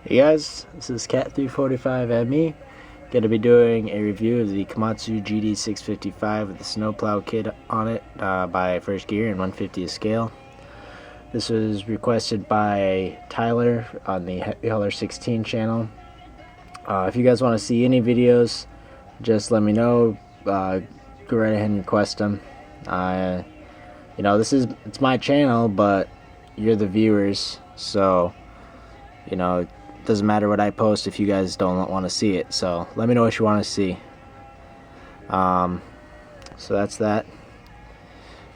Hey guys, this is Cat345ME. Going to be doing a review of the Komatsu GD655 with the snowplow kit on it by First Gear and 1/50th scale. This was requested by Tyler on the Heavy 16 channel. If you guys want to see any videos, just let me know. Go right ahead and request them. It's my channel, but you're the viewers, so it doesn't matter what I post if you guys don't want to see it. So let me know what you want to see. So that's that.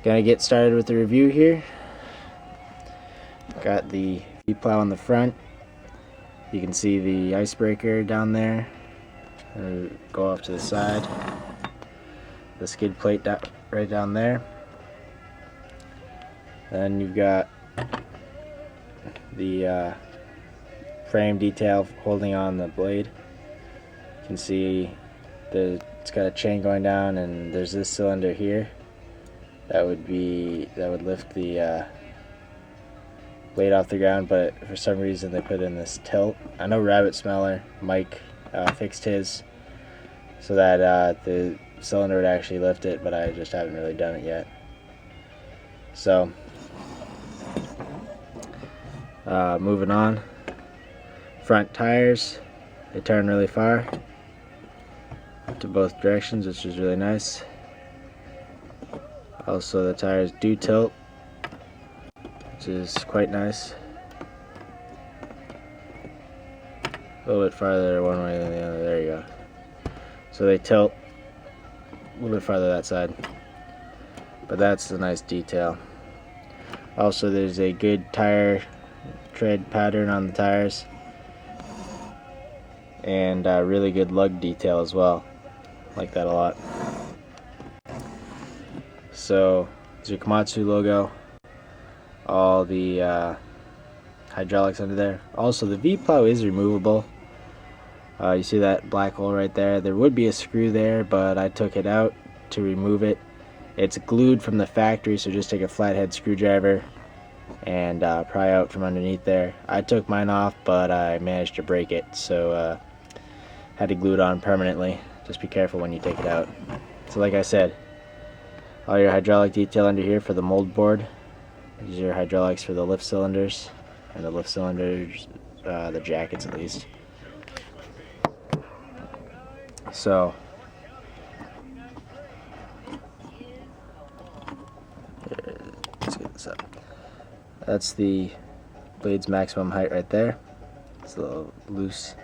Gonna get started with the review here. Got the V-plow on the front. You can see the icebreaker down there. Go off to the side. The skid plate right down there. Then you've got the frame detail holding on the blade. You can see it's got a chain going down, and there's this cylinder here that would lift the blade off the ground, but for some reason they put in this tilt. I know Rabbit Smeller Mike fixed his so that the cylinder would actually lift it, but I just haven't really done it yet. So moving on. Front tires, they turn really far to both directions, which is really nice. Also, the tires do tilt, which is quite nice. A little bit farther one way than the other. There you go. So they tilt a little bit farther that side, but that's a nice detail. Also, there's a good tire tread pattern on the tires, and really good lug detail as well. Like that a lot. So there's your Komatsu logo, all the hydraulics under there. Also, the V-plow is removable. You see that black hole right there? There would be a screw there, but I took it out to remove it. It's glued from the factory, so just take a flathead screwdriver and pry out from underneath there. I took mine off, but I managed to break it, so had to glue it on permanently. Just be careful when you take it out. So like I said, all your hydraulic detail under here for the mold board. These are your hydraulics for the lift cylinders, and the lift cylinders, the jackets at least. So let's get this up. That's the blade's maximum height right there. It's a little loose.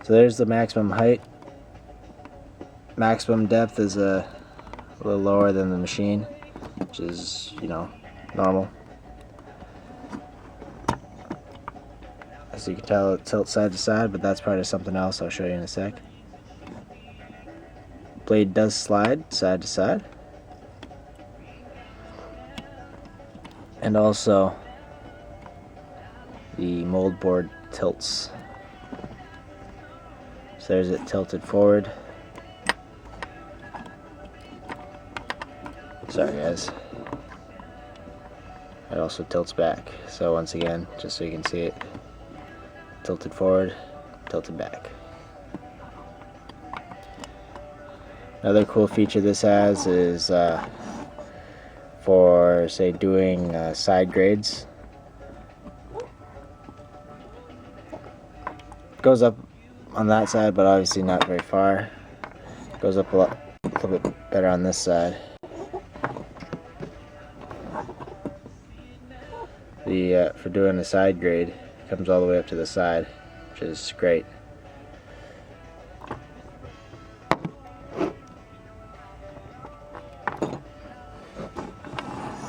So there's the maximum height. Maximum depth is a little lower than the machine, which is, normal. As you can tell, it tilts side to side, but that's part of something else I'll show you in a sec. Blade does slide side to side. And also, the mold board tilts. So there's it tilted forward. Sorry guys. It also tilts back. So once again, just so you can see it, tilted forward, tilted back. Another cool feature this has is for, say, doing side grades. Goes up on that side, but obviously not very far. Goes up a little bit better on this side. For doing a side grade, it comes all the way up to the side, which is great.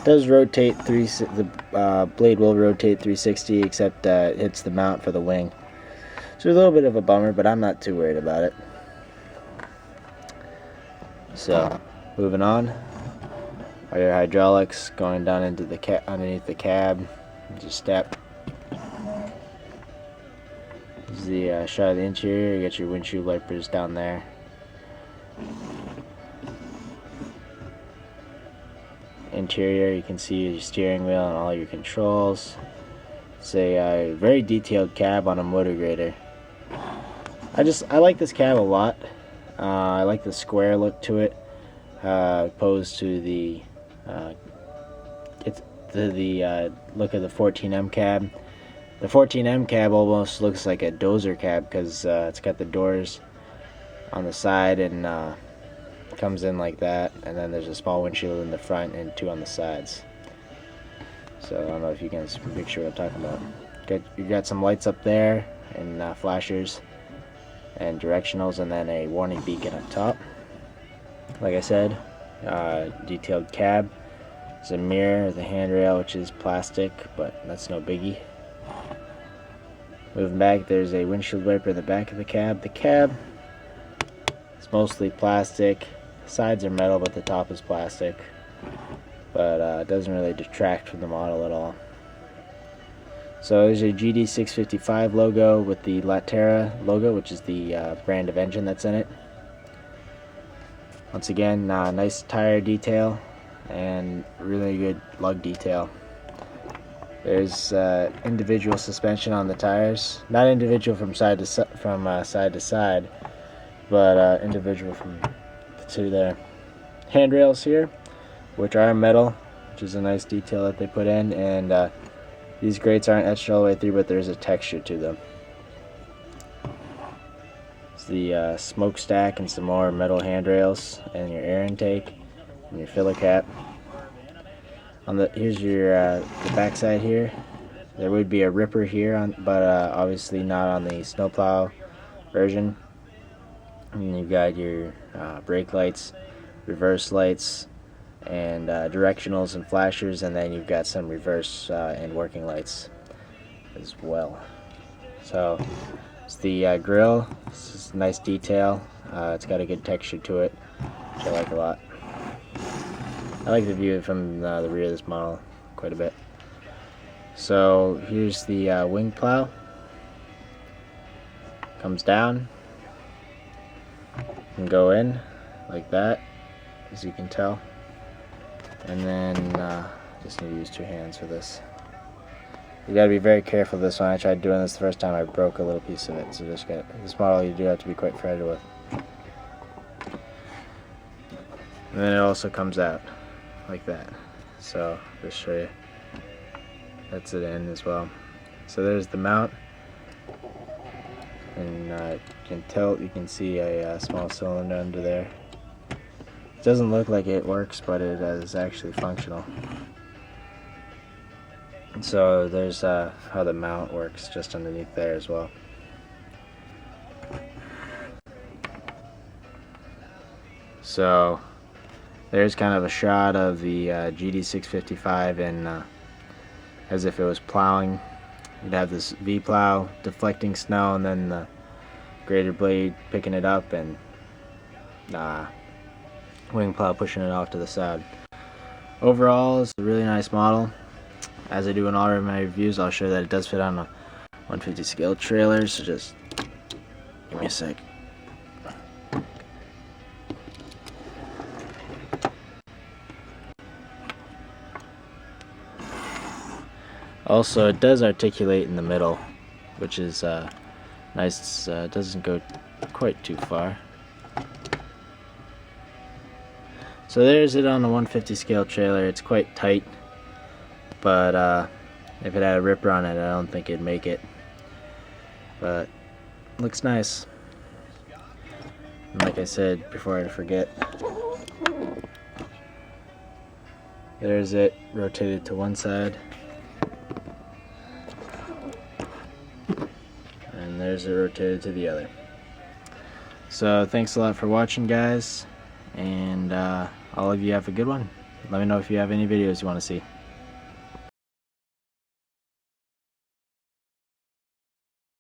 Does rotate the blade will rotate 360, except it hits the mount for the wing. So a little bit of a bummer, but I'm not too worried about it. So moving on, all your hydraulics going down into the underneath the cab. Just step. This is the shot of the interior. You got your windshield wipers down there. Interior, you can see your steering wheel and all your controls. It's a very detailed cab on a motor grader. I like this cab a lot. I like the square look to it, opposed to the look of the 14M cab. The 14M cab almost looks like a dozer cab because it's got the doors on the side and comes in like that, and then there's a small windshield in the front and two on the sides. So I don't know if you can picture what I'm talking about. You got some lights up there and flashers and directionals, and then a warning beacon up top. Like I said, detailed cab. There's a mirror, the handrail, which is plastic, but that's no biggie. Moving back, there's a windshield wiper in the back of the cab. The cab is mostly plastic. Sides are metal, but the top is plastic. But it doesn't really detract from the model at all. So there's a GD655 logo with the Latera logo, which is the brand of engine that's in it. Once again, nice tire detail and really good lug detail. There's individual suspension on the tires, not individual from side to side, but individual from the two there. Handrails here, which are metal, which is a nice detail that they put in, and these grates aren't etched all the way through, but there's a texture to them. It's the smokestack and some more metal handrails, and your air intake, and your filler cap. Here's your the back side here. There would be a ripper here, but obviously not on the snowplow version. And you've got your brake lights, reverse lights, and directionals and flashers, and then you've got some reverse and working lights as well. So it's the grill. It's just nice detail. It's got a good texture to it, which I like a lot. I like the view from the rear of this model quite a bit. So here's the wing plow. Comes down and go in like that, as you can tell. And then just need to use two hands for this. You got to be very careful with this one. I tried doing this the first time, I broke a little piece of it. So this model you do have to be quite fragile with. And then it also comes out like that. So just show you. That's it in as well. So there's the mount, and you can see a small cylinder under there. It doesn't look like it works, but it is actually functional. And so there's how the mount works just underneath there as well. So there's kind of a shot of the GD655 and as if it was plowing. You'd have this V-plow deflecting snow, and then the grader blade picking it up, and wing plow pushing it off to the side. Overall, it's a really nice model. As I do in all of my reviews, I'll show that it does fit on a 150 scale trailer, so just give me a sec. Also, it does articulate in the middle, which is nice. It doesn't go quite too far. So there's it on a 150 scale trailer. It's quite tight, but if it had a ripper on it, I don't think it'd make it. But looks nice. And like I said before I forget, there's it rotated to one side. And there's it rotated to the other. So thanks a lot for watching, guys, and all of you have a good one. Let me know if you have any videos you want to see.